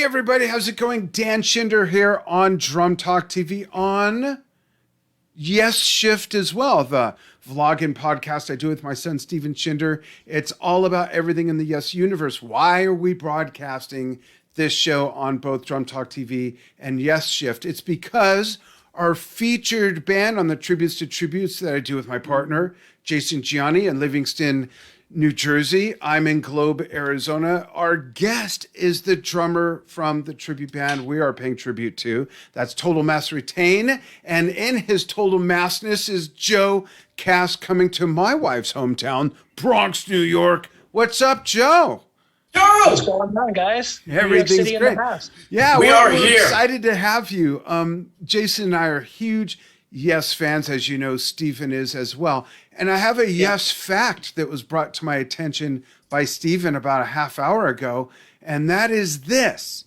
Hey everybody, how's it going? Dan Schinder here on Drum Talk TV on Yes Shift as well, the vlog and podcast I do with my son Steven Schinder. It's all about everything in the Yes universe. Why are we broadcasting this show on both Drum Talk TV and Yes Shift? It's because our featured band on the Tributes to Tributes that I do with my partner, Jason Gianni in Livingston, New Jersey. I'm in Globe, Arizona. Our guest is the drummer from the tribute band we are paying tribute to. That's Total Mass Retain. And in his total massness is Joe Cass, coming to my wife's hometown, Bronx, New York. What's up, Joe? What's going on, guys? Everything's great. Yeah, we're here. Excited to have you. Jason and I are huge Yes fans, as you know, Stephen is as well. And I have a Yes fact that was brought to my attention by Stephen about a half hour ago, and that is this.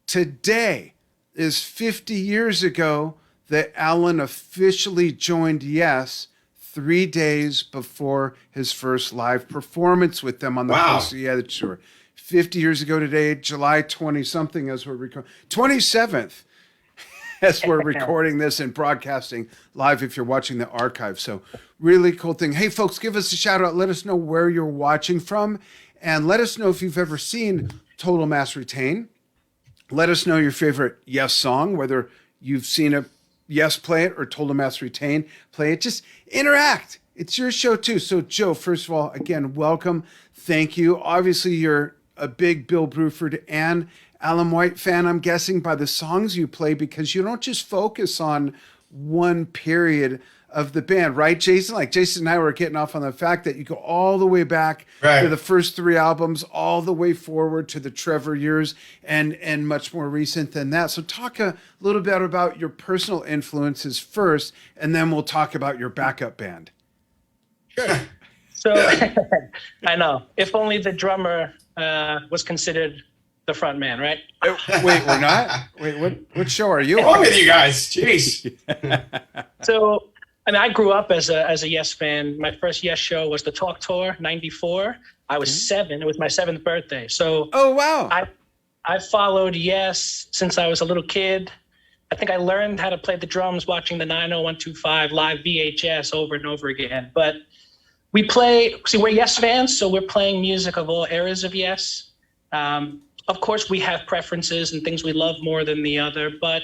Today is 50 years ago that Alan officially joined Yes 3 days before his first live performance with them on the Coast of the Tour. 50 years ago today, July 20-something as we're recording, 27th. As we're recording this and broadcasting live if you're watching the archive. So really cool thing. Hey, folks, give us a shout out. Let us know where you're watching from. And let us know if you've ever seen Total Mass Retain. Let us know your favorite Yes song, whether you've seen a Yes play it or Total Mass Retain play it. Just interact. It's your show, too. So, Joe, first of all, again, welcome. Thank you. Obviously, you're a big Bill Bruford and Alan White fan, I'm guessing, by the songs you play, because you don't just focus on one period of the band, right, Jason? Like Jason and I were getting off on the fact that you go all the way back to the first three albums, all the way forward to the Trevor years, and much more recent than that. So talk a little bit about your personal influences first, and then we'll talk about your backup band. Sure. So I know. If only the drummer was considered the front man, right? Wait, we're not? Wait, what show are you on? What's wrong with you guys? Jeez. So, and I grew up as a Yes fan. My first Yes show was the Talk Tour, 94. I was 7. It was my 7th birthday. So oh, wow. I followed Yes since I was a little kid. I think I learned how to play the drums watching the 90125 live VHS over and over again. But we're Yes fans, so we're playing music of all eras of Yes. Of course, we have preferences and things we love more than the other, but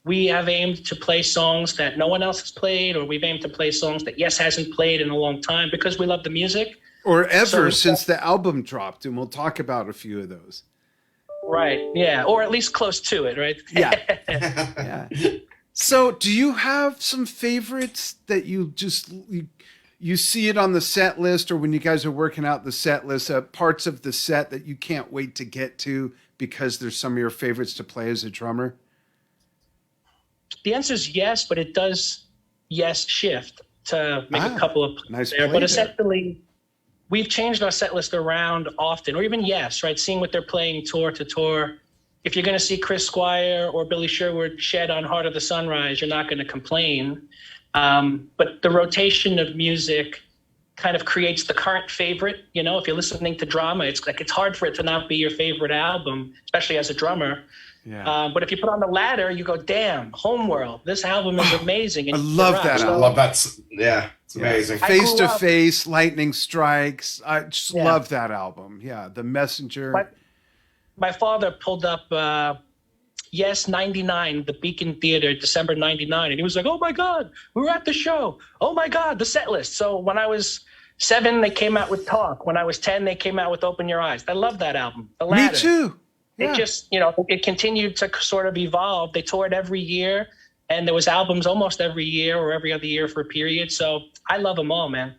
we have aimed to play songs that no one else has played, or we've aimed to play songs that Yes hasn't played in a long time because we love the music. Or ever since the album dropped, and we'll talk about a few of those. Right, yeah, or at least close to it, right? Yeah. Yeah. So do you have some favorites that you see it on the set list, or when you guys are working out the set list, parts of the set that you can't wait to get to because there's some of your favorites to play as a drummer? The answer is yes, but it does shift to make a couple of nice there. But essentially, we've changed our set list around often, or even Yes, right? Seeing what they're playing tour to tour. If you're going to see Chris Squire or Billy Sherwood shed on Heart of the Sunrise, you're not going to complain. But the rotation of music kind of creates the current favorite. You know, if you're listening to Drama, it's hard for it to not be your favorite album, especially as a drummer. Yeah. But if you put on the ladder, you go, damn, Homeworld, this album is amazing. And I love that album. I love that. Yeah, it's amazing. Face to Face, Lightning Strikes. I just love that album. Yeah, The Messenger. My father pulled up Yes 99, the Beacon Theater, December 99. And he was like, oh my God, we were at the show. Oh my God, the set list. So when I was 7, they came out with Talk. When I was 10, they came out with Open Your Eyes. I love that album. The Ladder. Me too. Yeah. It just, it continued to sort of evolve. They toured every year, and there was albums almost every year or every other year for a period. So I love them all, man.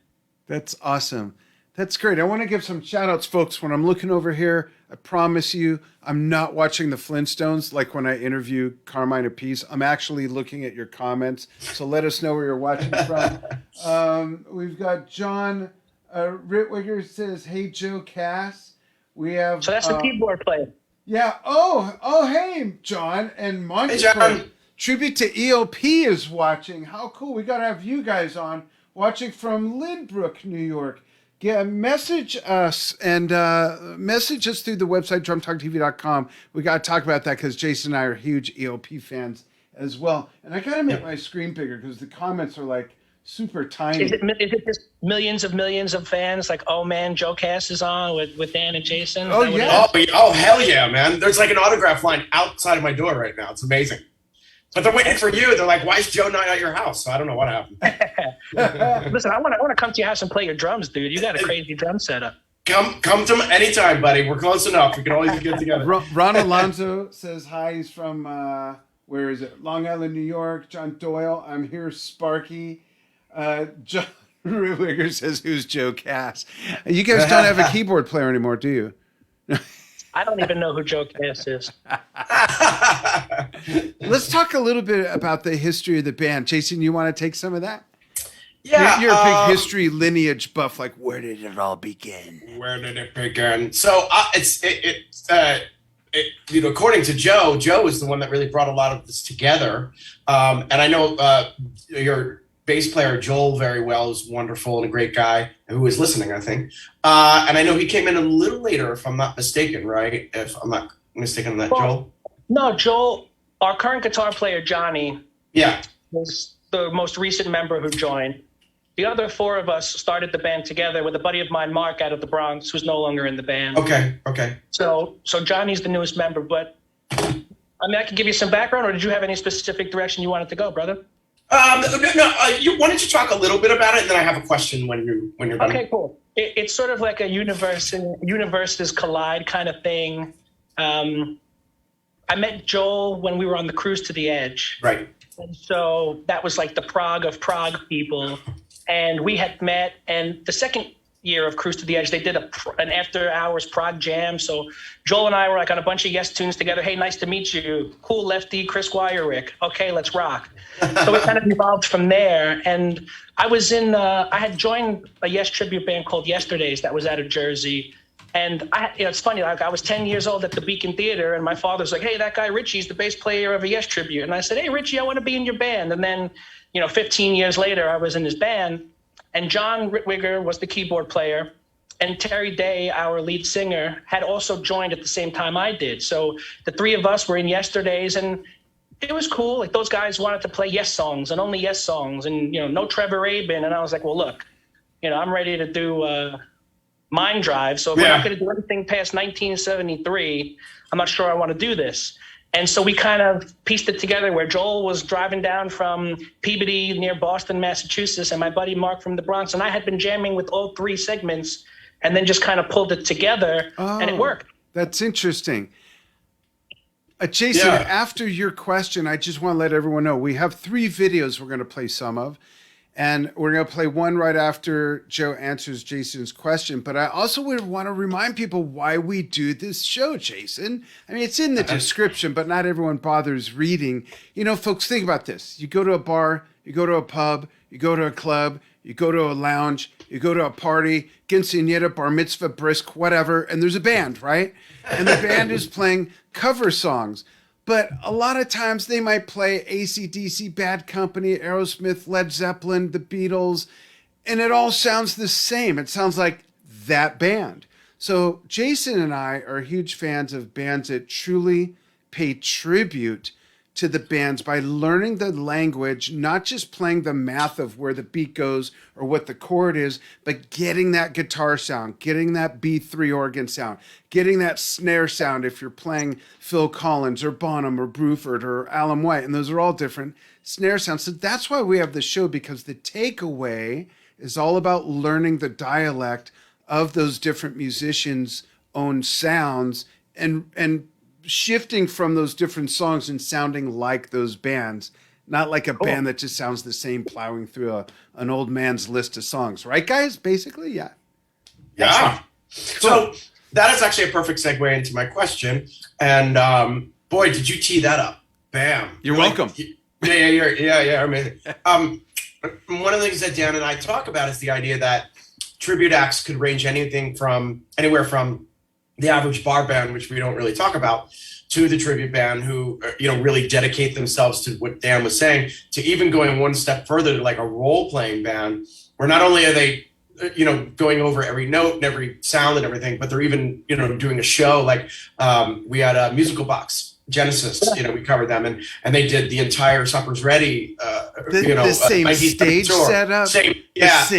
That's awesome. That's great. I want to give some shout outs, folks. When I'm looking over here, I promise you, I'm not watching the Flintstones like when I interview Carmine Appice. I'm actually looking at your comments. So let us know where you're watching from. We've got John Ritwiger says, hey, Joe Cass. We have. So that's the keyboard player. Yeah. Oh, hey, John. And Monty. Hey, John. Tribute to ELP is watching. How cool. We got to have you guys on watching from Lynbrook, New York. Yeah, message us and message us through the website, drumtalktv.com. We got to talk about that because Jason and I are huge ELP fans as well. And I got to make my screen bigger because the comments are like super tiny. Is it just millions of fans? Like, oh man, Joe Cass is on with Dan and Jason? Oh, yeah. Oh, hell yeah, man. There's like an autograph line outside of my door right now. It's amazing. But they're waiting for you. They're like, why is Joe not at your house? So I don't know what happened. Listen, I want to come to your house and play your drums, dude. You got a crazy drum setup. Come to me anytime, buddy. We're close enough. We can always get together. Ron Alonso says hi. He's from, where is it? Long Island, New York. John Doyle, I'm here, Sparky. John Ruiger says, who's Joe Cass? You guys don't have a keyboard player anymore, do you? I don't even know who Joe Cass is. Let's talk a little bit about the history of the band. Jason, you want to take some of that? Yeah. You're a big history lineage buff. Like, where did it all begin? Where did it begin? So according to Joe, Joe is the one that really brought a lot of this together. And I know your bass player, Joel, very well, is wonderful and a great guy who is listening, I think. And I know he came in a little later, if I'm not mistaken, right? If I'm not mistaken on that, Joel? No, Joel, our current guitar player, Johnny, yeah, was the most recent member who joined. The other four of us started the band together with a buddy of mine, Mark, out of the Bronx, who's no longer in the band. Okay. So Johnny's the newest member, but I mean, I can give you some background, or did you have any specific direction you wanted to go, brother? Why don't you talk a little bit about it, and then I have a question when you're done. Okay, cool. It's sort of like a universes collide kind of thing. I met Joel when we were on the Cruise to the Edge. Right. And so that was like the Prague of Prague people. And we had met, and the second year of Cruise to the Edge, they did an after-hours Prague jam. So Joel and I were like on a bunch of Yes tunes together. Hey, nice to meet you. Cool lefty, Chris Squire, Rick. Okay, let's rock. So we kind of evolved from there. And I had joined a Yes tribute band called Yesterdays that was out of Jersey. And it's funny, like I was 10 years old at the Beacon Theater, and my father's like, hey, that guy Richie's the bass player of a Yes tribute. And I said, hey, Richie, I want to be in your band. And then, 15 years later, I was in his band. And John Ritwiger was the keyboard player. And Terry Day, our lead singer, had also joined at the same time I did. So the three of us were in Yesterdays, and it was cool. Like those guys wanted to play Yes songs and only Yes songs, and no Trevor Rabin. And I was like, well, look, I'm ready to do Mind Drive. So if we're not going to do anything past 1973, I'm not sure I want to do this. And so we kind of pieced it together where Joel was driving down from Peabody near Boston, Massachusetts, and my buddy Mark from the Bronx. And I had been jamming with all three segments and then just kind of pulled it together, and it worked. That's interesting. Jason, after your question, I just want to let everyone know we have 3 videos we're going to play some of. And we're going to play one right after Joe answers Jason's question. But I also would want to remind people why we do this show, Jason. I mean, it's in the description, but not everyone bothers reading. Folks, think about this. You go to a bar, you go to a pub, you go to a club, you go to a lounge, you go to a party, quinceañera, bar mitzvah, brisk, whatever, and there's a band, right? And the band is playing cover songs. But a lot of times they might play AC/DC, Bad Company, Aerosmith, Led Zeppelin, the Beatles, and it all sounds the same. It sounds like that band. So Jason and I are huge fans of bands that truly pay tribute to the bands by learning the language, not just playing the math of where the beat goes or what the chord is, but getting that guitar sound, getting that B3 organ sound, getting that snare sound if you're playing Phil Collins or Bonham or Bruford or Alan White, and those are all different snare sounds. So that's why we have the show, because the takeaway is all about learning the dialect of those different musicians' own sounds and shifting from those different songs and sounding like those bands, not like a band that just sounds the same plowing through an old man's list of songs. Right, guys? Basically, yeah. Yeah. So that is actually a perfect segue into my question. And boy, did you tee that up. Bam. You're welcome. Yeah, amazing. One of the things that Dan and I talk about is the idea that tribute acts could range anywhere from the average bar band, which we don't really talk about, to the tribute band who, really dedicate themselves to what Dan was saying, to even going one step further to like a role-playing band, where not only are they you know, going over every note and every sound and everything, but they're even, you know, doing a show like we had a Musical Box, Genesis, you know, we covered them, and they did the entire Supper's Ready, you know, the same stage setup, same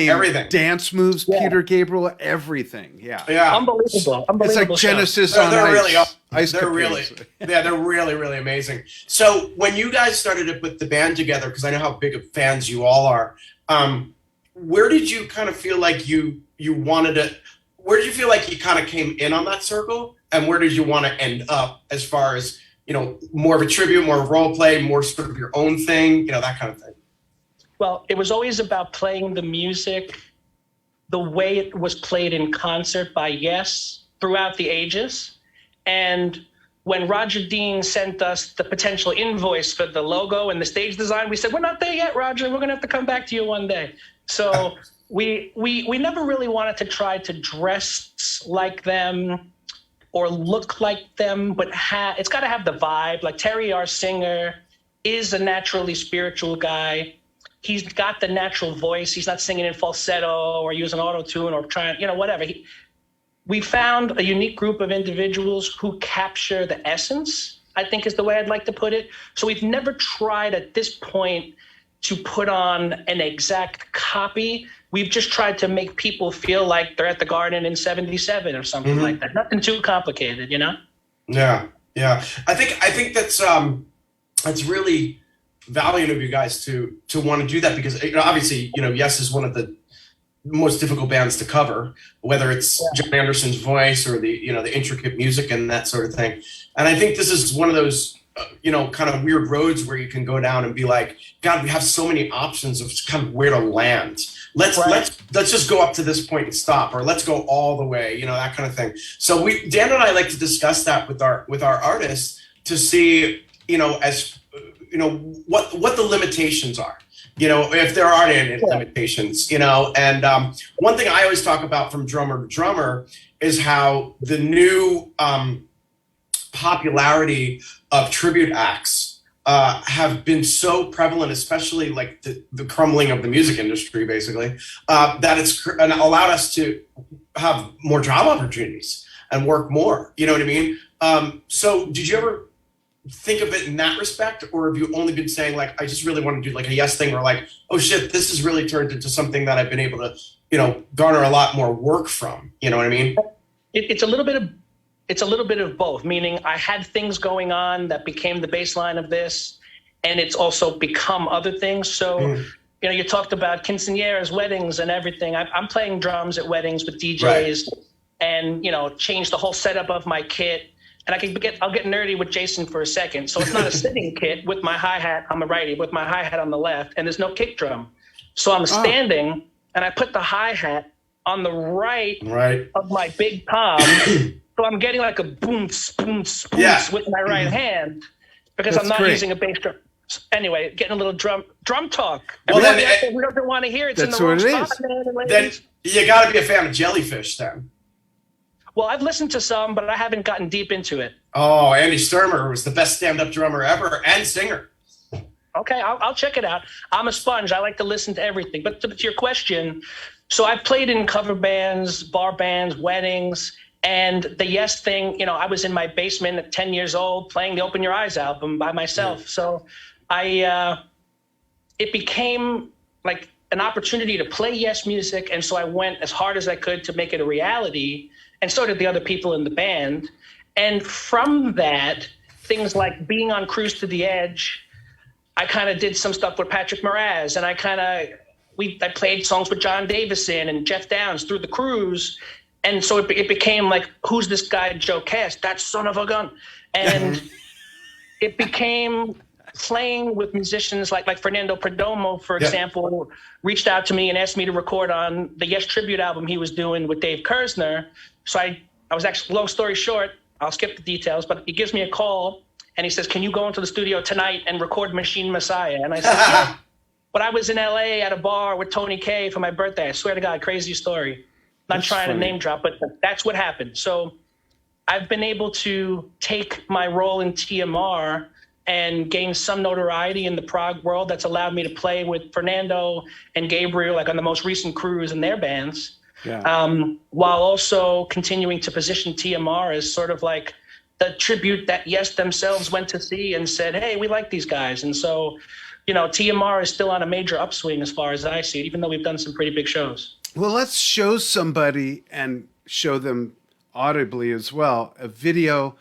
everything, dance moves, Peter Gabriel, everything, unbelievable. It's like Genesis on they're ice. Really, ice they're really, they're really, really amazing. So when you guys started to put the band together, because I know how big of fans you all are, where did you kind of feel like you wanted to? Where did you feel like you kind of came in on that circle, and where did you want to end up as far as, you know, more of a tribute, more of role play, more sort of your own thing, you know, that kind of thing? Well, it was always about playing the music the way it was played in concert by Yes throughout the ages. And when Roger Dean sent us the potential invoice for the logo and the stage design, we said, we're not there yet, Roger. We're going to have to come back to you one day. So we never really wanted to try to dress like them or look like them, but it's got to have the vibe. Like Terry, our singer, is a naturally spiritual guy. He's got the natural voice. He's not singing in falsetto or using auto-tune or trying, you know, whatever. We found a unique group of individuals who capture the essence, I think is the way I'd like to put it. So we've never tried at this point to put on an exact copy. We've just tried to make people feel like they're at the Garden in '77 or something like that. Nothing too complicated, you know? Yeah. I think that's really valiant of you guys to want to do that, because, you know, obviously, you know, Yes is one of the most difficult bands to cover, whether it's John Anderson's voice or the, you know, the intricate music and that sort of thing. And I think this is one of those, you know, kind of weird roads where you can go down and be like, God, we have so many options of kind of where to land. Let's just go up to this point and stop, or let's go all the way, you know, that kind of thing. So Dan and I like to discuss that with our artists to see, you know, as you know, what the limitations are, you know, if there aren't any limitations, you know. And one thing I always talk about from drummer to drummer is how the new popularity of tribute acts have been so prevalent, especially like the crumbling of the music industry, basically, that it's allowed us to have more job opportunities and work more, you know what I mean? So did you ever think of it in that respect, or have you only been saying like, I just really want to do like a Yes thing, or like, oh shit, this has really turned into something that I've been able to, you know, garner a lot more work from, you know what I mean? It's a little bit of both, meaning I had things going on that became the baseline of this, and it's also become other things. So, you know, you talked about quinceañeras, weddings and everything. I'm playing drums at weddings with DJs and, you know, change the whole setup of my kit. And I'll get nerdy with Jason for a second. So it's not a sitting kit with my hi-hat on the righty, with my hi-hat on the left, and there's no kick drum. So I'm standing, and I put the hi-hat on the right of my big palm. So I'm getting like a boom, boom, boom with my right hand, because I'm not using a bass drum. Anyway, getting a little drum talk. Well, then, we don't want to hear it. It's in the wrong spot, man. Then you got to be a fan of Jellyfish, then. Well, I've listened to some, but I haven't gotten deep into it. Oh, Andy Sturmer was the best stand-up drummer ever and singer. Okay, I'll check it out. I'm a sponge. I like to listen to everything. But to your question, so I've played in cover bands, bar bands, weddings, and the Yes thing, you know, I was in my basement at 10 years old playing the Open Your Eyes album by myself. So it became like an opportunity to play Yes music, and so I went as hard as I could to make it a reality, and so did the other people in the band. And from that, things like being on Cruise to the Edge, I kind of did some stuff with Patrick Moraz, and I played songs with John Davison and Jeff Downs through the cruise. And so it became like, who's this guy, Joe Cass? That son of a gun. And it became playing with musicians like Fernando Perdomo, for example, reached out to me and asked me to record on the Yes tribute album he was doing with Dave Kersner. So I was actually, long story short, I'll skip the details, but he gives me a call and he says, can you go into the studio tonight and record Machine Messiah? And I said, yeah. But I was in LA at a bar with Tony Kaye for my birthday. I swear to God, crazy story. Not trying to name drop, but that's what happened. So I've been able to take my role in TMR and gained some notoriety in the prog world that's allowed me to play with Fernando and Gabriel, like on the most recent cruise in their bands. Yeah. While also continuing to position TMR as sort of like the tribute that Yes themselves went to see and said, hey, we like these guys. And so, you know, TMR is still on a major upswing as far as I see it, even though we've done some pretty big shows. Well, let's show somebody and show them audibly as well a video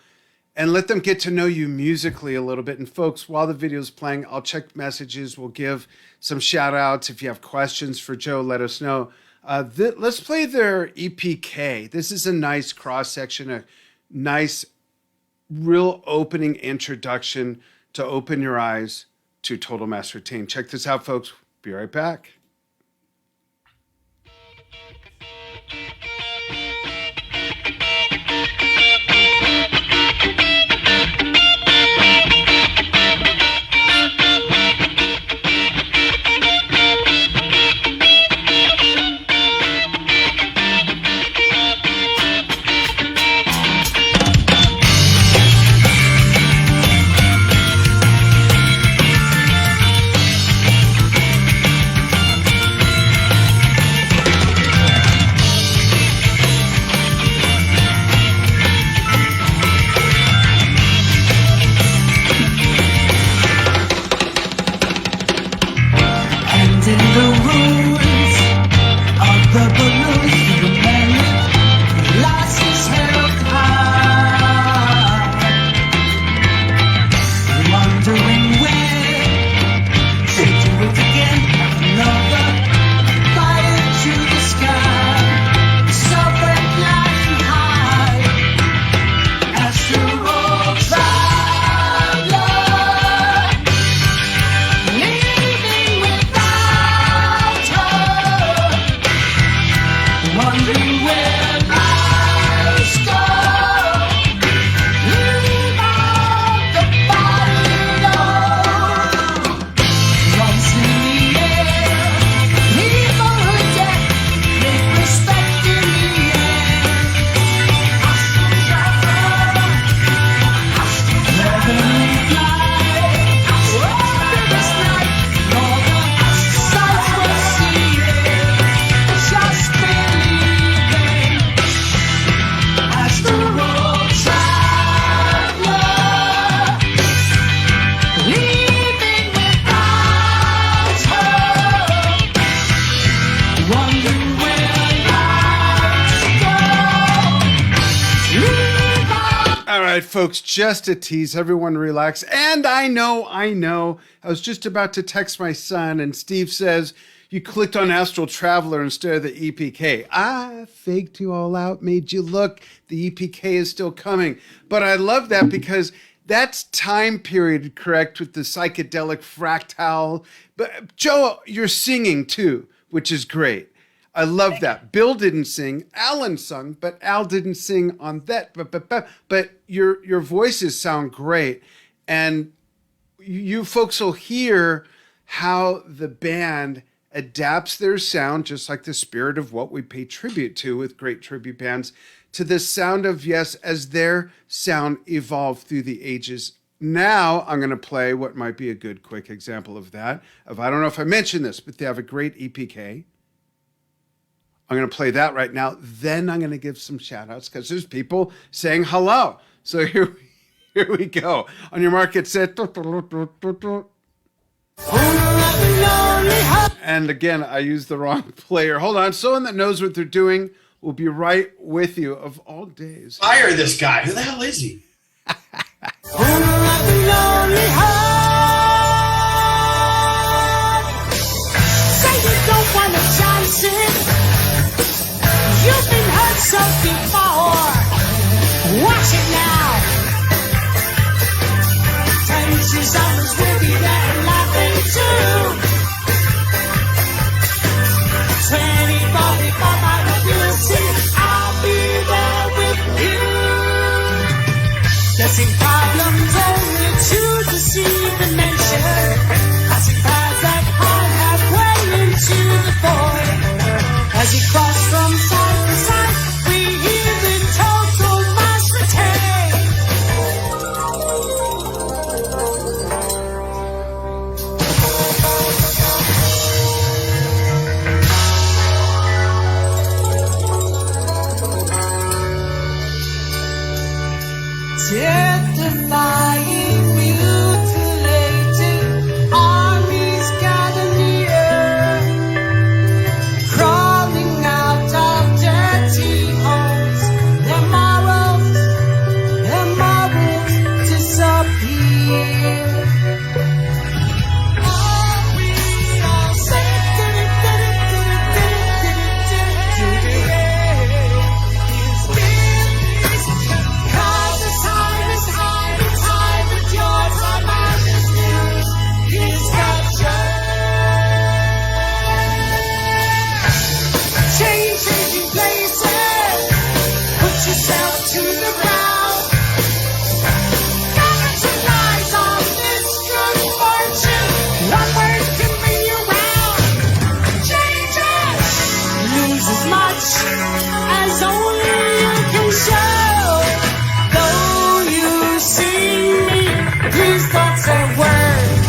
and let them get to know you musically a little bit. And folks, while the video is playing, I'll check messages. We'll give some shout outs. If you have questions for Joe, let us know. Let's play their EPK. This is a nice cross section, a nice, real opening introduction to open your eyes to Total Master Tain. Check this out, folks. Be right back. Folks, just a tease. Everyone relax. And I know. I was just about to text my son, and Steve says, you clicked on Astral Traveler instead of the EPK. I faked you all out, made you look. The EPK is still coming. But I love that because that's time period correct with the psychedelic fractal. But Joe, you're singing too, which is great. I love that. Bill didn't sing. Alan sung, but Al didn't sing on that. But your voices sound great. And you folks will hear how the band adapts their sound, just like the spirit of what we pay tribute to with great tribute bands, to the sound of Yes as their sound evolved through the ages. Now I'm going to play what might be a good quick example of that. I don't know if I mentioned this, but they have a great EPK. I'm going to play that right now. Then I'm going to give some shout outs because there's people saying hello. So here we go. On your mark, get set. And again, I used the wrong player. Hold on. Someone that knows what they're doing will be right with you of all days. Fire this guy. Who the hell is he? You've been hurt so before. Watch it now. Tensions others will be there laughing too. 2045, I hope you'll see. I'll be there with you. Guessing problems only to deceive the nation. Passing paths that hide halfway into the void. As you cross from side to side, we hear the total mass retain. please don't say a word.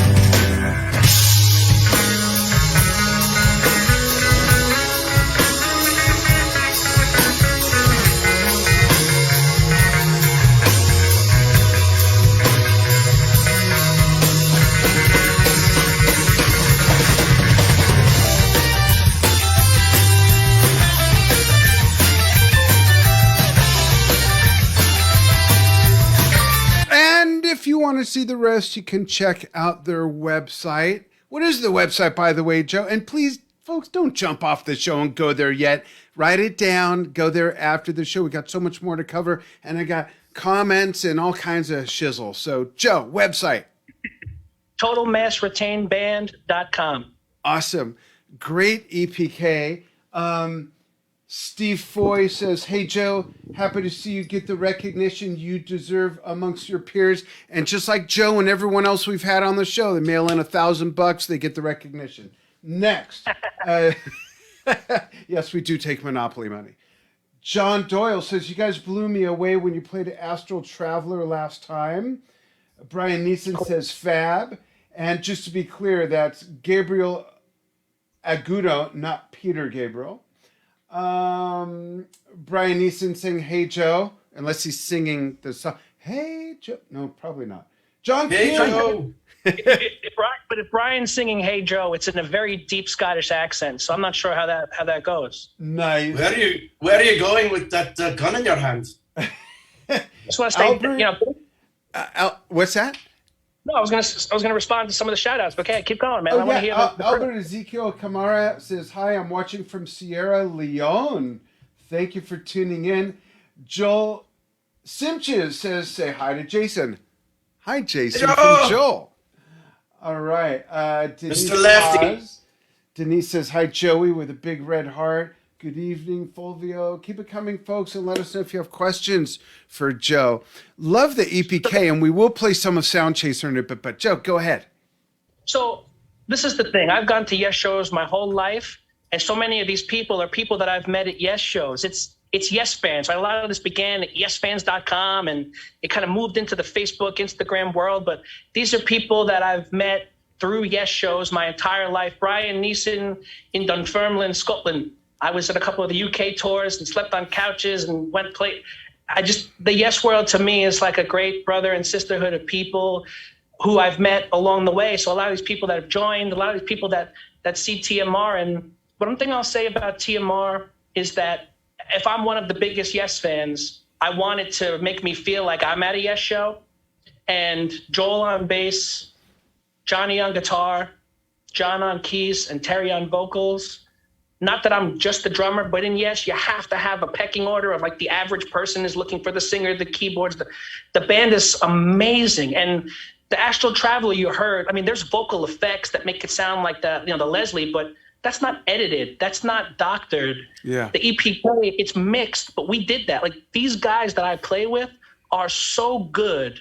And if you want to see the rest, you can check out their website. What is the website, by the way, Joe? And please, folks, don't jump off the show and go there yet. Write it down. Go there after the show. We got so much more to cover. And I got comments and all kinds of shizzle. So, Joe, website. TotalMassRetainedBand.com. Awesome. Great EPK. Steve Foy says, "Hey, Joe, happy to see you get the recognition you deserve amongst your peers." And just like Joe and everyone else we've had on the show, they mail in $1,000, they get the recognition. Next. Yes, we do take Monopoly money. John Doyle says, "You guys blew me away when you played Astral Traveler last time." Brian Neeson says, "Fab." And just to be clear, that's Gabriel Agudo, not Peter Gabriel. Brian Neeson saying, "Hey, Joe," unless he's singing the song. Hey, Joe. No, probably not. John Hey, King. Joe. But if Brian's singing "Hey Joe," it's in a very deep Scottish accent, so I'm not sure how that goes. Nice. Where are you going with that gun in your hand? Just want to say, Albert? What's that? No, I was gonna respond to some of the shout outs, but okay, keep going, man. I want to hear the Albert Ezekiel Camara says, "Hi, I'm watching from Sierra Leone. Thank you for tuning in." Joel Simches says, "Say hi to Jason." Hi, Jason, from Joel. All right. Denise Mr. Lefty. Oz. Denise says, "Hi, Joey," with a big red heart. Good evening, Fulvio. Keep it coming, folks, and let us know if you have questions for Joe. Love the EPK, and we will play some of Sound Chaser in a bit, but Joe, go ahead. So this is the thing. I've gone to Yes shows my whole life, and so many of these people are people that I've met at Yes shows. It's Yes fans. Right? A lot of this began at YesFans.com, and it kind of moved into the Facebook, Instagram world. But these are people that I've met through Yes shows my entire life. Brian Neeson in Dunfermline, Scotland. I was at a couple of the UK tours and slept on couches and went play. The Yes world to me is like a great brother and sisterhood of people who I've met along the way. So a lot of these people that have joined, a lot of these people that see TMR. And one thing I'll say about TMR is that if I'm one of the biggest Yes fans, I want it to make me feel like I'm at a Yes show. And Joel on bass, Johnny on guitar, John on keys, and Terry on vocals. Not that I'm just the drummer, but in Yes, you have to have a pecking order of like the average person is looking for the singer, the keyboards. The band is amazing. And the Astral Traveler you heard, I mean, there's vocal effects that make it sound like the Leslie, but that's not edited. That's not doctored. Yeah. The EPK, it's mixed, but we did that. Like these guys that I play with are so good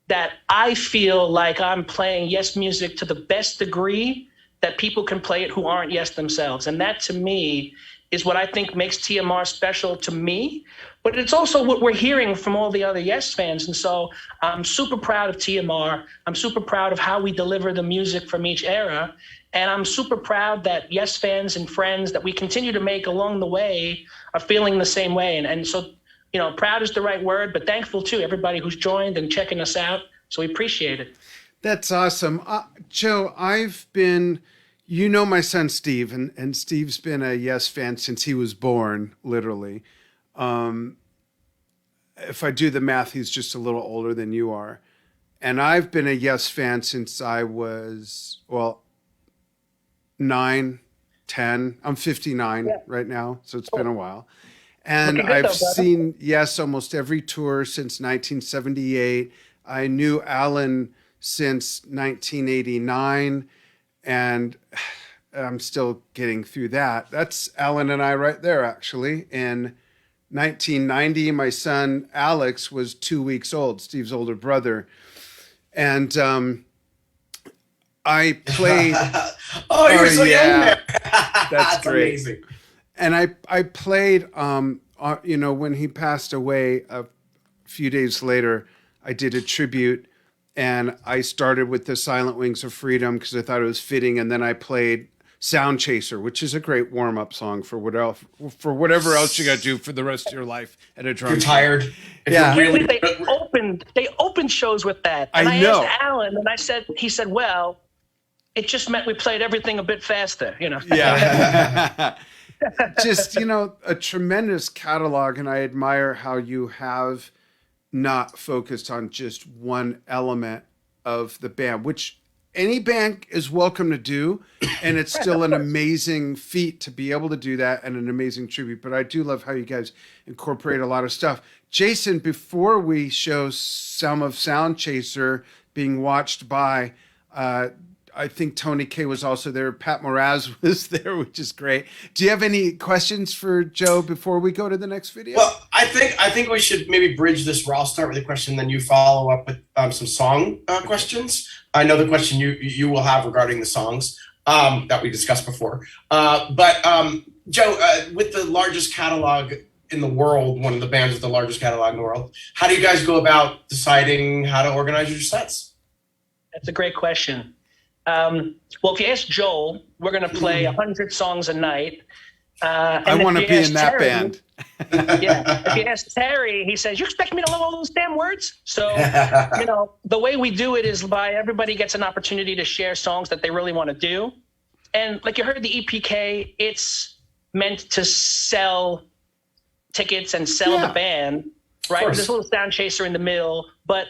that I feel like I'm playing Yes music to the best degree that people can play it who aren't Yes themselves. And that to me is what I think makes TMR special to me, but it's also what we're hearing from all the other Yes fans. And so I'm super proud of TMR. I'm super proud of how we deliver the music from each era. And I'm super proud that Yes fans and friends that we continue to make along the way are feeling the same way. And so, proud is the right word, but thankful too, everybody who's joined and checking us out. So we appreciate it. That's awesome. Joe, I've been, my son Steve, and Steve's been a Yes fan since he was born, literally. If I do the math, he's just a little older than you are. And I've been a Yes fan since I was, 9, 10. I'm 59 right now, so it's been a while. And I've seen Yes almost every tour since 1978. I knew Alan since 1989, and I'm still getting through that. That's Alan and I right there, actually. In 1990, my son Alex was 2 weeks old, Steve's older brother. And I played... you were so young there. That's great. Amazing. And I played, when he passed away a few days later, I did a tribute and I started with the Silent Wings of Freedom because I thought it was fitting, and then I played Sound Chaser, which is a great warm-up song for whatever else you got to do for the rest of your life at a drum. You're tired. If Yeah. you're really, They opened shows with that. And I know. asked Alan, and he said, well, it just meant we played everything a bit faster, you know. Yeah. Just, a tremendous catalog, and I admire how you have not focused on just one element of the band, which any band is welcome to do, and it's still an amazing feat to be able to do that, and an amazing tribute. But I do love how you guys incorporate a lot of stuff. Jason, before we show some of Sound Chaser being watched by, I think Tony Kaye was also there. Pat Moraz was there, which is great. Do you have any questions for Joe before we go to the next video? well, I think we should maybe bridge this. I'll start with a question, then you follow up with some song questions. I know the question you will have regarding the songs that we discussed before. But Joe, with the largest catalog in the world, one of the bands with the largest catalog in the world, how do you guys go about deciding how to organize your sets? That's a great question. Well, if you ask Joel, we're going to play 100 songs a night. I want to be in that band. Yeah. If you ask Terry, he says, you expect me to know all those damn words? So, the way we do it is by everybody gets an opportunity to share songs that they really want to do. And like you heard the EPK, it's meant to sell tickets and sell the band, right? There's a little Sound Chaser in the middle, but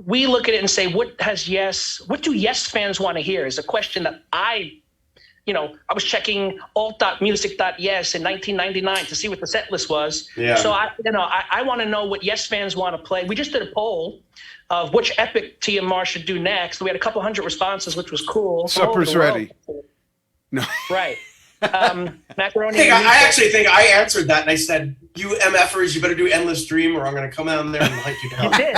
we look at it and say, what do Yes fans want to hear? Is a question that I was checking alt.music.yes in 1999 to see what the set list was. Yeah. So I want to know what Yes fans want to play. We just did a poll of which epic TMR should do next. We had a couple hundred responses, which was cool. Supper's ready. No. Right. Macaroni. I actually think I answered that, and I said, "You MFers, you better do Endless Dream, or I'm going to come down there and hunt you down." You did.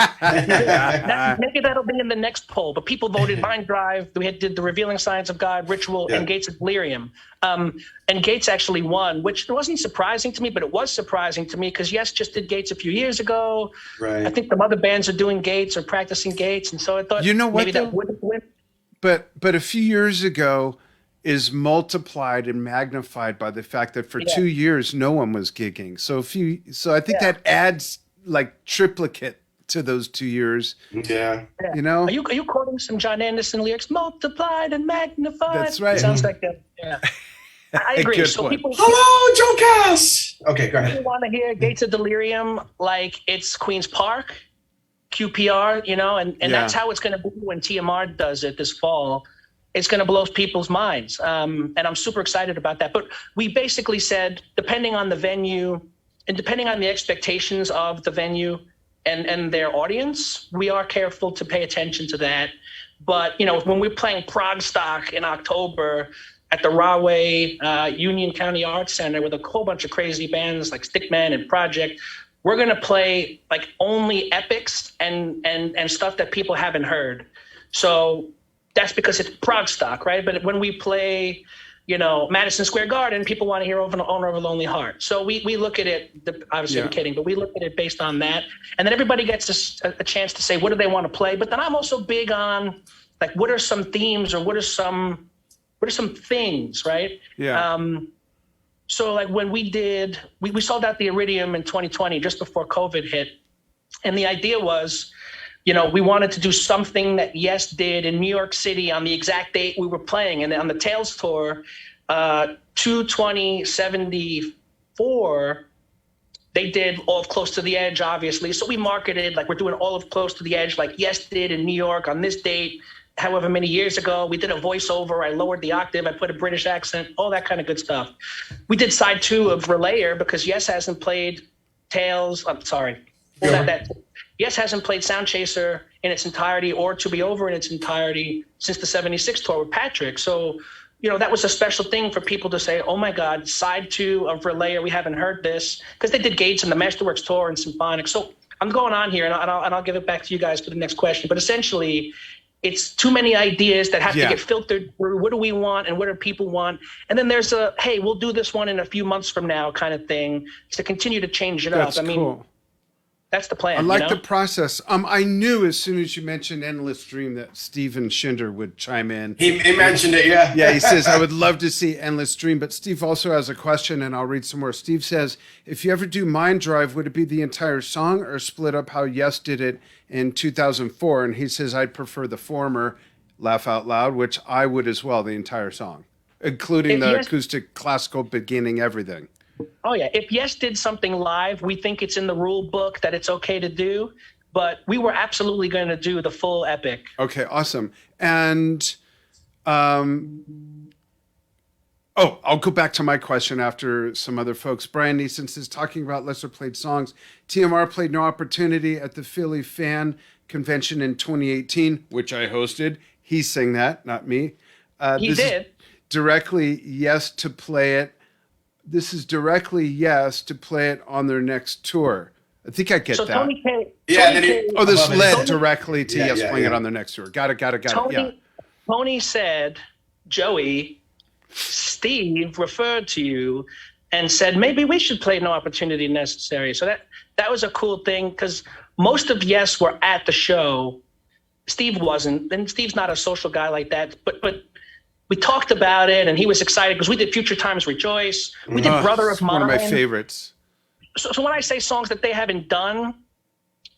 Maybe that'll be in the next poll. But people voted Mind Drive. We did the Revealing Science of God, Ritual, and Gates of Delirium. And Gates actually won, which wasn't surprising to me, but it was surprising to me because Yes just did Gates a few years ago. Right. I think some other bands are doing Gates or practicing Gates, and so I thought maybe that wouldn't win. But a few years ago is multiplied and magnified by the fact that for 2 years no one was gigging. So I think that adds like triplicate to those 2 years. Yeah. Are you quoting some John Anderson lyrics? Multiplied and magnified. That's right. It sounds like that. Yeah. I agree. So people. Hello, Joe Cass. Okay, go ahead. People want to hear Gates of Delirium like it's Queen's Park, QPR, and that's how it's going to be when TMR does it this fall. It's going to blow people's minds. And I'm super excited about that. But we basically said, depending on the venue and depending on the expectations of the venue and their audience, we are careful to pay attention to that. But, when we're playing Progstock in October at the Rahway Union County Arts Center with a whole bunch of crazy bands like Stickman and Project, we're going to play like only epics and stuff that people haven't heard. So that's because it's Progstock, right? But when we play, Madison Square Garden, people want to hear Owner of a Lonely Heart. So we look at it, obviously I'm kidding, but we look at it based on that. And then everybody gets a chance to say, what do they want to play? But then I'm also big on, like, what are some themes or what are some things, right? Yeah. So like when we did, we sold out the Iridium in 2020, just before COVID hit. And the idea was, we wanted to do something that Yes did in New York City on the exact date we were playing. And on the Tales tour, 2/20/74, they did All of Close to the Edge, obviously. So we marketed like we're doing All of Close to the Edge like Yes did in New York on this date, however many years ago. We did a voiceover. I lowered the octave. I put a British accent, all that kind of good stuff. We did side 2 of Relayer because Yes hasn't played Tales. I'm sorry. Yes hasn't played Sound Chaser in its entirety or To Be Over in its entirety since the 76 tour with Patrick. So, that was a special thing for people to say, oh my God, side 2 of Relayer, we haven't heard this, because they did Gates and the Masterworks tour and Symphonic. So I'm going on here and I'll give it back to you guys for the next question. But essentially, it's too many ideas that have to get filtered through. What do we want and what do people want? And then there's a, hey, we'll do this one in a few months from now kind of thing to continue to change it up. That's cool. That's the plan. I like you know? the process. I knew as soon as you mentioned Endless Dream that Steven Schinder would chime in. He mentioned it, yeah. Yeah, he says, I would love to see Endless Dream. But Steve also has a question, and I'll read some more. Steve says, if you ever do Mind Drive, would it be the entire song or split up how Yes did it in 2004? And he says, I'd prefer the former, laugh out loud, which I would as well, the entire song, including the acoustic, classical beginning, everything. Oh yeah, if Yes did something live, we think it's in the rule book that it's okay to do, but we were absolutely going to do the full epic. Okay, awesome. And I'll go back to my question after some other folks. Brian Neeson says, talking about lesser played songs, TMR played No Opportunity at the Philly Fan Convention in 2018, which I hosted. He sang that, not me. He did. Directly yes to play it. This is directly yes to play it on their next tour. I think I get that. Tony K, this led directly to playing it on their next tour. Got it. Tony said, Joey, Steve referred to you and said, maybe we should play No Opportunity Necessary. So that was a cool thing because most of Yes were at the show. Steve wasn't, and Steve's not a social guy like that, but we talked about it, and he was excited because we did Future Times Rejoice. We did Brother of Mine. One of my favorites. So when I say songs that they haven't done,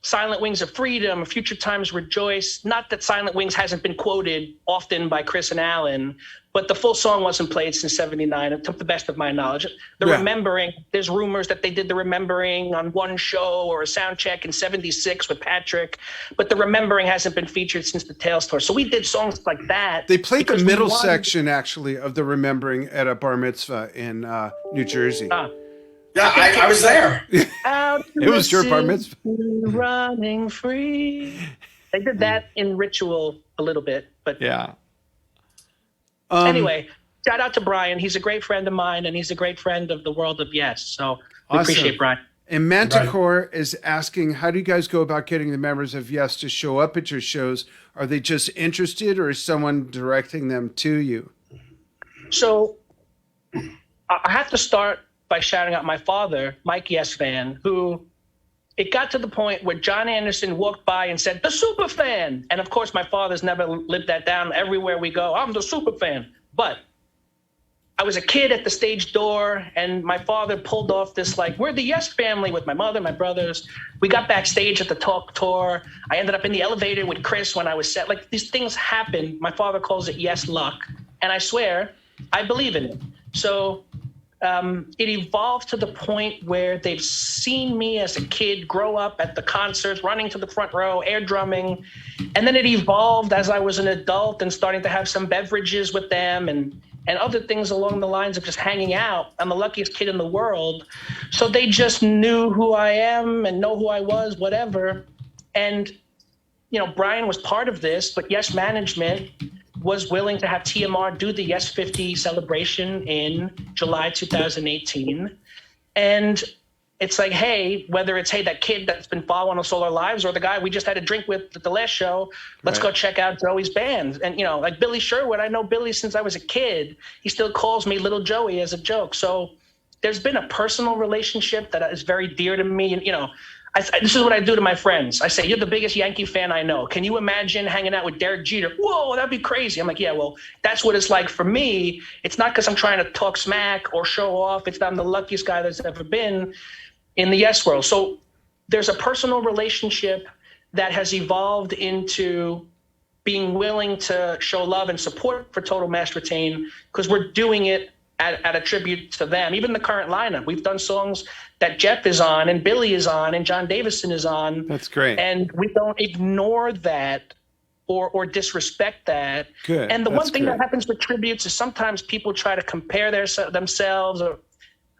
Silent Wings of Freedom, Future Times Rejoice, not that Silent Wings hasn't been quoted often by Chris and Alan, but the full song wasn't played since 79, to the best of my knowledge. Remembering, there's rumors that they did the Remembering on one show or a sound check in 76 with Patrick, but the Remembering hasn't been featured since the Tales tour. So we did songs like that. They played the middle section, actually, of the Remembering at a bar mitzvah in New Jersey. Yeah, I was there. It was your bar mitzvah. Running free. They did that in Ritual a little bit, but yeah. Anyway, shout out to Brian. He's a great friend of mine, and he's a great friend of the world of Yes. So we appreciate Brian. And Manticore is asking, how do you guys go about getting the members of Yes to show up at your shows? Are they just interested, or is someone directing them to you? So I have to start by shouting out my father, Mike Yes Fan, who it got to the point where John Anderson walked by and said, the super fan. And of course, my father's never lived that down. Everywhere we go, I'm the super fan. But I was a kid at the stage door, and my father pulled off this, like, we're the Yes family with my mother, my brothers. We got backstage at the Talk Tour. I ended up in the elevator with Chris when I was set. Like, these things happen. My father calls it Yes luck. And I swear, I believe in it. So it evolved to the point where they've seen me as a kid grow up at the concerts, running to the front row, air drumming. And then it evolved as I was an adult and starting to have some beverages with them and other things along the lines of just hanging out. I'm the luckiest kid in the world. So they just knew who I am and know who I was, whatever. And, you know, Brian was part of this, but Yes Management was willing to have TMR do the Yes 50 celebration in July 2018. And it's like, hey, whether it's, hey, that kid that's been following us all our lives or the guy we just had a drink with at the last show, let's go check out Joey's band. And, you know, like Billy Sherwood, I know Billy since I was a kid. He still calls me Little Joey as a joke. So there's been a personal relationship that is very dear to me. And, you know, this is what I do to my friends. I say, you're the biggest Yankee fan I know. Can you imagine hanging out with Derek Jeter? Whoa, that'd be crazy. I'm like, yeah, well, that's what it's like for me. It's not because I'm trying to talk smack or show off. It's that I'm the luckiest guy that's ever been in the Yes world. So there's a personal relationship that has evolved into being willing to show love and support for Total Mass Retain because we're doing it at a tribute to them. Even the current lineup, we've done songs that Jeff is on and Billy is on and John Davison is on. That's great. And we don't ignore that or disrespect that. Good. And the one thing that happens with tributes is sometimes people try to compare themselves. Or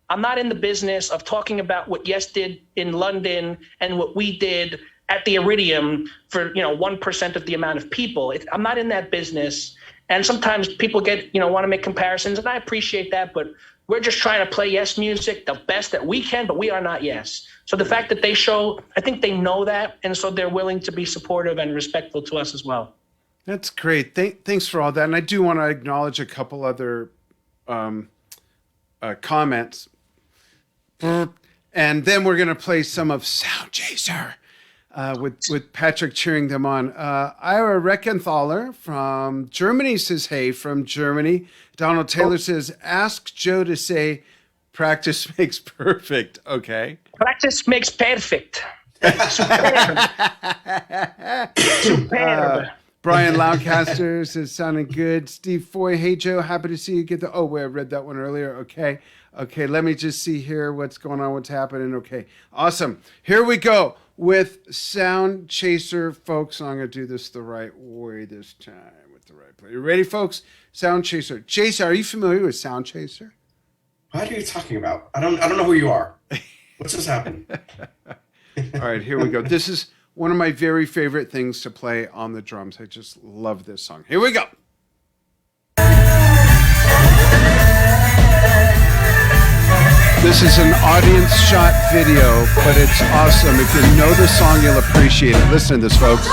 I'm not in the business of talking about what Yes did in London and what we did at the Iridium for 1% of the amount of people. I'm not in that business. And sometimes people want to make comparisons, and I appreciate that, but we're just trying to play Yes music the best that we can, but we are not Yes. So the fact that they show, I think they know that, and so they're willing to be supportive and respectful to us as well. That's great. Thanks for all that. And I do want to acknowledge a couple other comments. And then we're going to play some of Sound Chaser with Patrick cheering them on. Ira Reckenthaler from Germany says, hey, from Germany. Donald Taylor says, ask Joe to say, practice makes perfect. Okay. Practice makes perfect. Superb. Superb. Brian Loudcaster says, sounding good. Steve Foy, hey, Joe, happy to see you get the... Oh, wait, I read that one earlier. Okay. Okay, let me just see here what's going on, what's happening. Okay, awesome. Here we go with Sound Chaser, folks. I'm going to do this the right way this time with the right play. You ready, folks? Sound Chaser. Jason, are you familiar with Sound Chaser? What are you talking about? I don't know who you are. What's just happened? All right, here we go. This is one of my very favorite things to play on the drums. I just love this song. Here we go. This is an audience shot video, but it's awesome. If you know the song, you'll appreciate it. Listen to this, folks.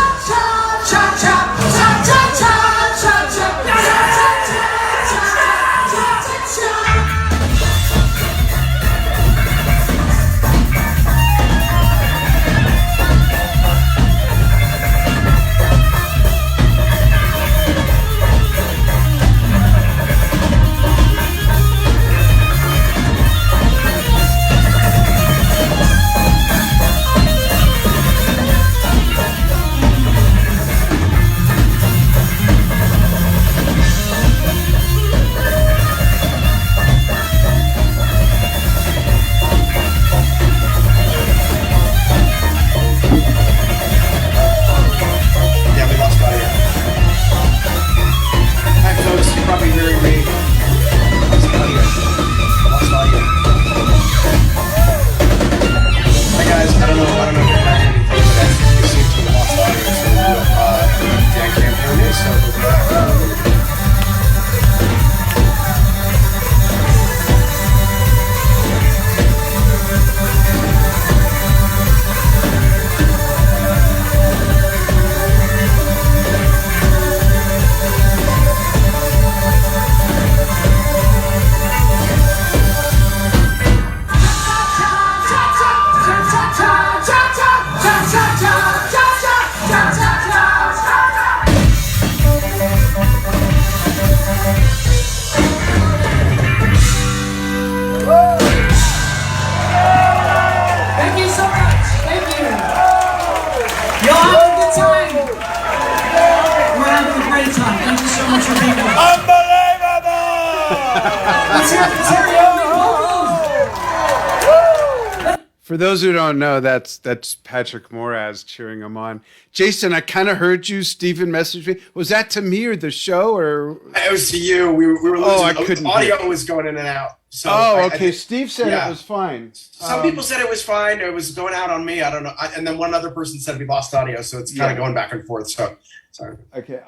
For those who don't know, that's Patrick Moraz cheering him on. Jason, I kind of heard you. Stephen messaged me. Was that to me or the show, or it was to you? We were losing. Oh, I couldn't. Audio was going in and out. So okay. Steve said it was fine. Some people said it was fine. It was going out on me. I don't know. And then one other person said we lost audio, so it's kind of going back and forth. So sorry. Okay.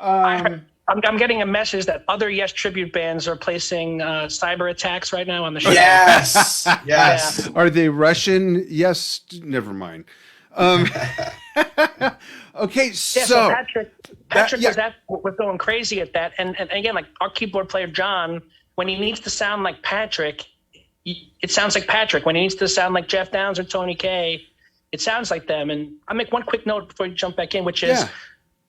I'm getting a message that other Yes tribute bands are placing cyber attacks right now on the show. Yes, yes. Are they Russian? Yes. Never mind. Okay, so Patrick was going crazy at that, and again, like our keyboard player John, when he needs to sound like Patrick, it sounds like Patrick. When he needs to sound like Jeff Downs or Tony Kaye, it sounds like them. And I'll make one quick note before you jump back in, which is.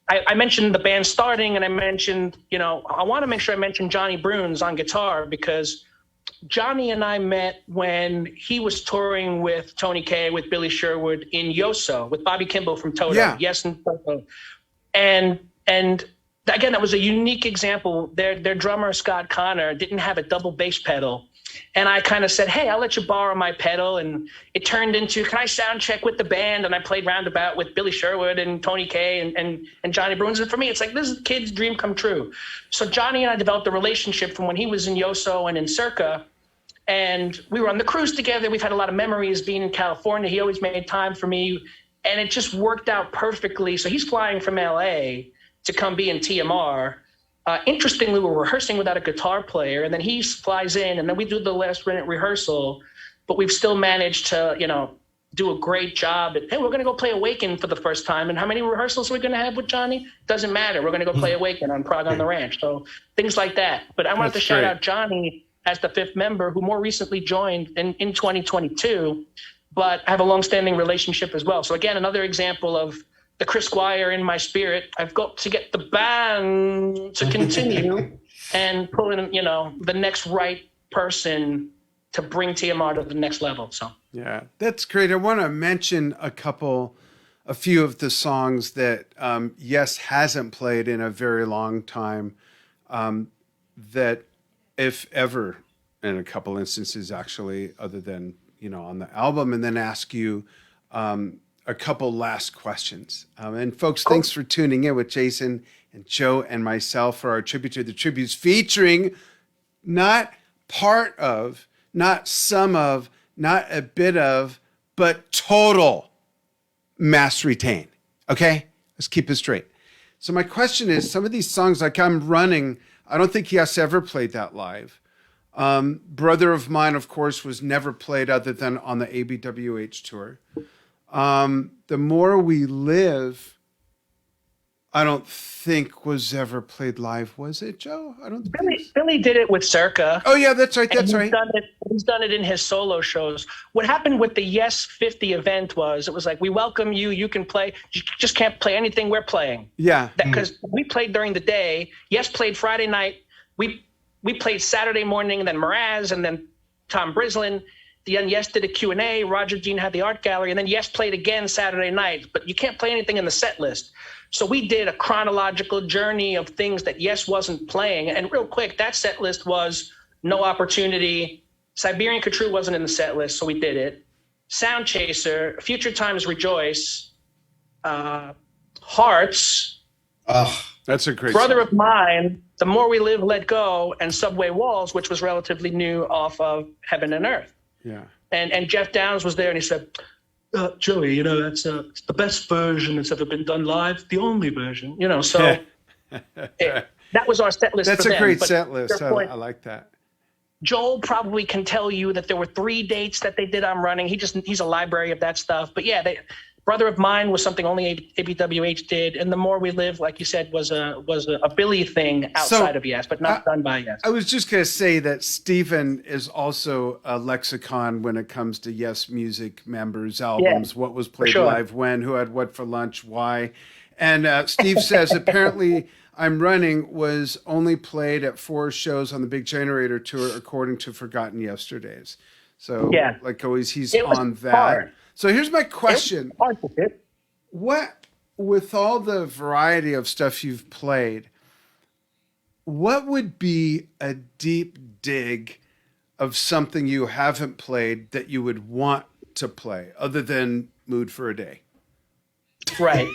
I mentioned the band starting, and I mentioned, I want to make sure I mention Johnny Bruns on guitar, because Johnny and I met when he was touring with Tony Kaye, with Billy Sherwood in Yoso, with Bobby Kimball from Toto. Yeah. Yes, and Toto. And again, that was a unique example. Their drummer, Scott Connor, didn't have a double bass pedal. And I kind of said, hey, I'll let you borrow my pedal. And it turned into, can I sound check with the band? And I played roundabout with Billy Sherwood and Tony Kaye and Johnny Bruns. And for me, it's like, this is the kid's dream come true. So Johnny and I developed a relationship from when he was in Yoso and in Circa. And we were on the cruise together. We've had a lot of memories being in California. He always made time for me. And it just worked out perfectly. So he's flying from LA to come be in TMR. Interestingly, we're rehearsing without a guitar player, and then he flies in, and then we do the last minute rehearsal, but we've still managed to, do a great job. Hey, we're going to go play Awaken for the first time. And how many rehearsals are we going to have with Johnny? Doesn't matter. We're going to go play Awaken on Prague on the Ranch. So things like that. But I wanted to shout out Johnny as the fifth member, who more recently joined in 2022. but I have a long-standing relationship as well. So again, another example of the Chris Squire in my spirit. I've got to get the band to continue and pull in, the next right person to bring TMR to the next level. So yeah, that's great. I want to mention a few of the songs that Yes hasn't played in a very long time. That, if ever, in a couple instances actually, other than on the album, and then ask you a couple last questions. And folks, thanks for tuning in with Jason and Joe and myself for our Tribute to the Tributes, featuring not part of, not some of, not a bit of, but total Mass Retain. Okay? Let's keep it straight. So my question is, some of these songs, like I'm Running, I don't think Yes ever played that live. Brother of Mine, of course, was never played other than on the ABWH tour. The More We Live, I don't think was ever played live, was it, Joe? I don't think so. Billy did it with Circa. Oh yeah, that's right. That's right. He's done it in his solo shows. What happened with the Yes 50 event was, it was like, we welcome you. You can play. You just can't play anything we're playing. Yeah. Because we played during the day. Yes played Friday night. We played Saturday morning, then Mraz, and then Tom Brislin. Then Yes did a Q&A. Roger Dean had the art gallery, and then Yes played again Saturday night. But you can't play anything in the set list. So we did a chronological journey of things that Yes wasn't playing. And real quick, that set list was No Opportunity. Siberian Khatru wasn't in the set list, so we did it. Sound Chaser, Future Times Rejoice, Hearts. That's a great Brother song. of Mine, The More We Live, Let Go, and Subway Walls, which was relatively new off of Heaven and Earth. Yeah. And Jeff Downs was there, and he said, Joey, that's it's the best version that's ever been done live, the only version, so that was our set list. That's for a them. great But set list. to your point, I like that. Joel probably can tell you that there were 3 dates that they did I'm Running. He's a library of that stuff. But yeah, Brother of Mine was something only ABWH did, and The More We Live, like you said, was a Billy thing outside of Yes, but not done by Yes. I was just going to say that Stephen is also a lexicon when it comes to Yes Music members' albums, what was played live when, who had what for lunch, why. And Steve says apparently I'm Running was only played at 4 shows on the Big Generator tour, according to Forgotten Yesterdays. So, like always, he's on that. Hard. So here's my question. What, with all the variety of stuff you've played, what would be a deep dig of something you haven't played that you would want to play other than Mood for a Day? Right.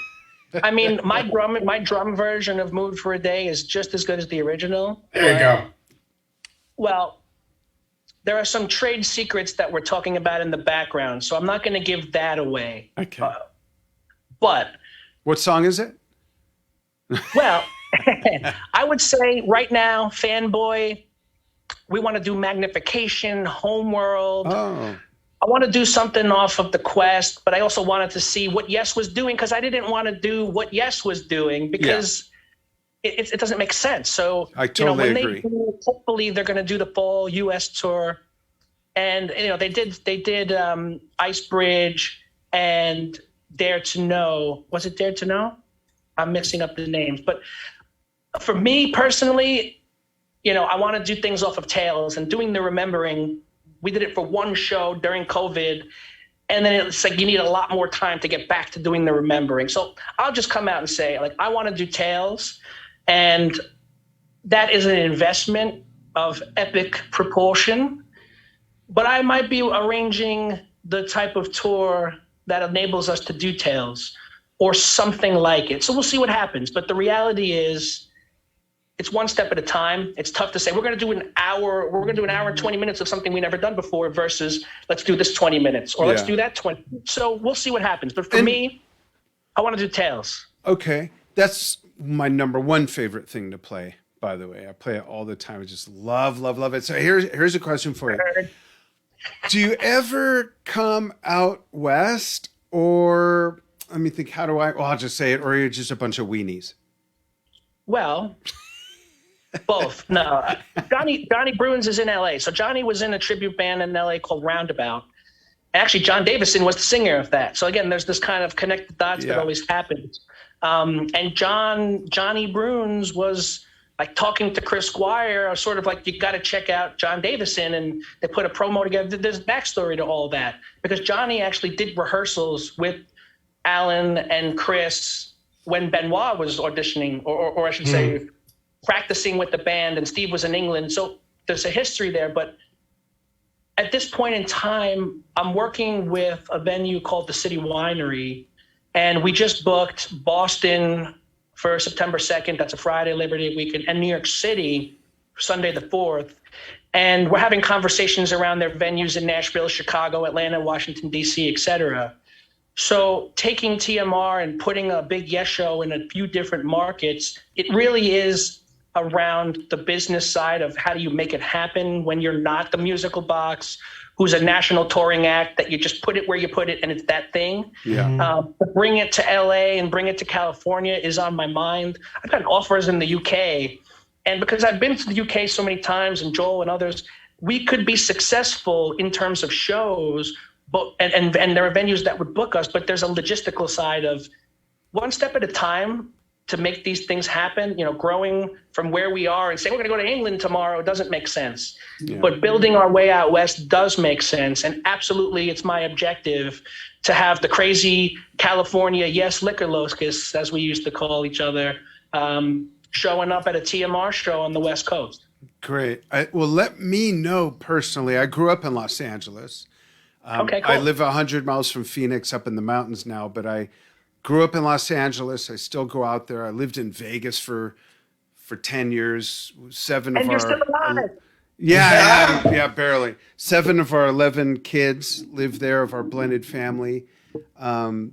I mean, my drum version of Mood for a Day is just as good as the original. There you go. Well, there are some trade secrets that we're talking about in the background, so I'm not going to give that away. Okay. But what song is it? Well, I would say right now, Fanboy, we want to do Magnification, Homeworld. Oh. I want to do something off of The Quest, but I also wanted to see what Yes was doing, because I didn't want to do what Yes was doing because it doesn't make sense. So I totally agree. Hopefully they're going to do the fall U.S. tour, and they did Ice Bridge and Dare to Know. Was it Dare to Know? I'm mixing up the names, but for me personally, I want to do things off of Tales and doing the Remembering. We did it for 1 show during COVID, and then it's like you need a lot more time to get back to doing the Remembering. So I'll just come out and say, I want to do Tales, and that is an investment of epic proportion. But I might be arranging the type of tour that enables us to do Tales or something like it. So we'll see what happens. But the reality is, it's one step at a time. It's tough to say, we're going to do an hour and 20 minutes of something we never done before versus let's do this 20 minutes or let's do that 20. So we'll see what happens. But for me, I want to do Tales. Okay. That's my number 1 favorite thing to play, by the way. I play it all the time. I just love it. So here's a question for you. Do you ever come out west, or let me think, I'll just say it, or you're just a bunch of weenies? Well, both. No, Johnny Bruins is in LA. So Johnny was in a tribute band in LA called Roundabout. Actually, John Davison was the singer of that. So again, there's this kind of connected dots that always happens. And Johnny Bruns was like talking to Chris Squire, sort of like, you got to check out John Davison, and they put a promo together. There's backstory to all that because Johnny actually did rehearsals with Alan and Chris when Benoit was auditioning, or I should say, practicing with the band, and Steve was in England. So there's a history there. But at this point in time, I'm working with a venue called the City Winery, and we just booked Boston for September 2nd. That's a Friday, Labor Day weekend, and New York City, Sunday the 4th. And we're having conversations around their venues in Nashville, Chicago, Atlanta, Washington, D.C., et cetera. So taking TMR and putting a big Yes show in a few different markets, it really is around the business side of how do you make it happen when you're not the Musical Box, who's a national touring act that you just put it where you put it and it's that thing. Yeah. Bring it to LA and bring it to California is on my mind. I've got offers in the UK. And because I've been to the UK so many times, and Joel and others, we could be successful in terms of shows, but and there are venues that would book us, but there's a logistical side of one step at a time to make these things happen. Growing from where we are and saying we're going to go to England tomorrow doesn't make sense. Yeah. But building our way out west does make sense. And absolutely, it's my objective to have the crazy California Yes liquor locusts, as we used to call each other, showing up at a TMR show on the West Coast. Great. Well, let me know personally. I grew up in Los Angeles. Okay, cool. I live 100 miles from Phoenix, up in the mountains now, but I grew up in Los Angeles. I still go out there. I lived in Vegas for 10 years. You're still alive. Yeah, barely. 7 of our 11 kids live there, of our blended family.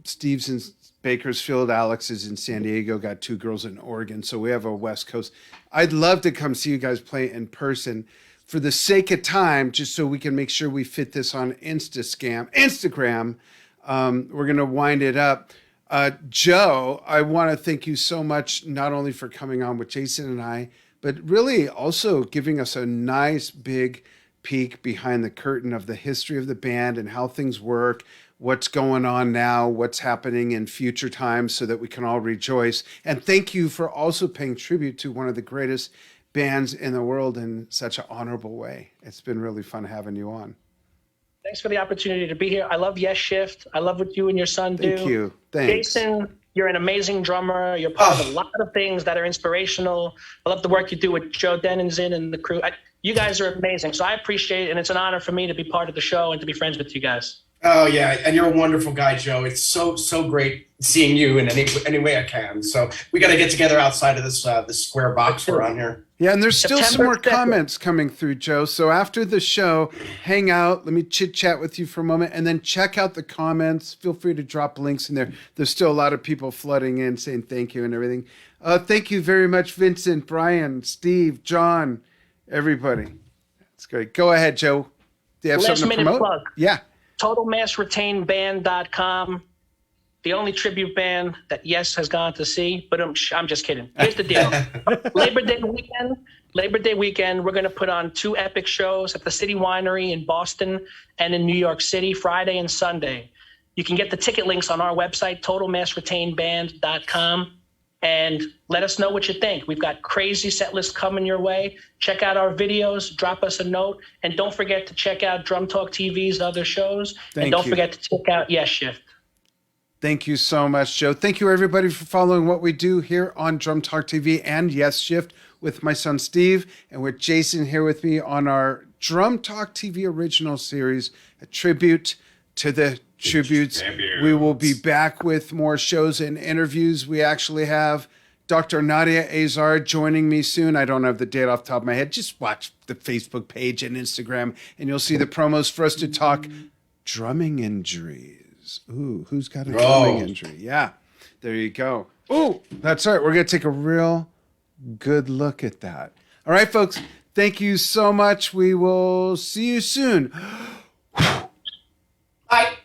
Steve's in Bakersfield. Alex is in San Diego. Got 2 girls in Oregon. So we have a West Coast. I'd love to come see you guys play in person. For the sake of time, just so we can make sure we fit this on Instagram, we're going to wind it up. Joe, I want to thank you so much, not only for coming on with Jason and I, but really also giving us a nice big peek behind the curtain of the history of the band and how things work, what's going on now, what's happening in future times, so that we can all rejoice. And thank you for also paying tribute to one of the greatest bands in the world in such an honorable way. It's been really fun having you on. Thanks for the opportunity to be here. I love Yes Shift. I love what you and your son do. Thank you. Thanks. Jason, you're an amazing drummer. You're part of a lot of things that are inspirational. I love the work you do with Joe Dennison and the crew. You guys are amazing. So I appreciate it, and it's an honor for me to be part of the show and to be friends with you guys. Oh, yeah, and you're a wonderful guy, Joe. It's so great seeing you in any way I can. So we got to get together outside of this square box around here. Yeah, and there's still some more 2nd. comments coming through, Joe. So after the show, hang out. Let me chit-chat with you for a moment, and then check out the comments. Feel free to drop links in there. There's still a lot of people flooding in saying thank you and everything. Thank you very much, Vincent, Brian, Steve, John, everybody. That's great. Go ahead, Joe. Do you have something to promote? Plug. Yeah. TotalMassRetainBand.com. The only tribute band that Yes has gone to see, but I'm just kidding. Here's the deal. Labor Day weekend, we're going to put on 2 epic shows at the City Winery in Boston and in New York City, Friday and Sunday. You can get the ticket links on our website, TotalMassRetainBand.com, and let us know what you think. We've got crazy set lists coming your way. Check out our videos, drop us a note, and don't forget to check out Drum Talk TV's other shows. And don't forget to check out Yes Shift. Thank you so much, Joe. Thank you, everybody, for following what we do here on Drum Talk TV and Yes Shift with my son, Steve, and with Jason here with me on our Drum Talk TV original series, a tribute to the tributes. We will be back with more shows and interviews. We actually have Dr. Nadia Azar joining me soon. I don't have the date off the top of my head. Just watch the Facebook page and Instagram, and you'll see the promos for us to talk drumming injuries. Ooh, who's got a drumming injury? Yeah, there you go. Ooh, that's right. We're going to take a real good look at that. All right, folks, thank you so much. We will see you soon. Bye.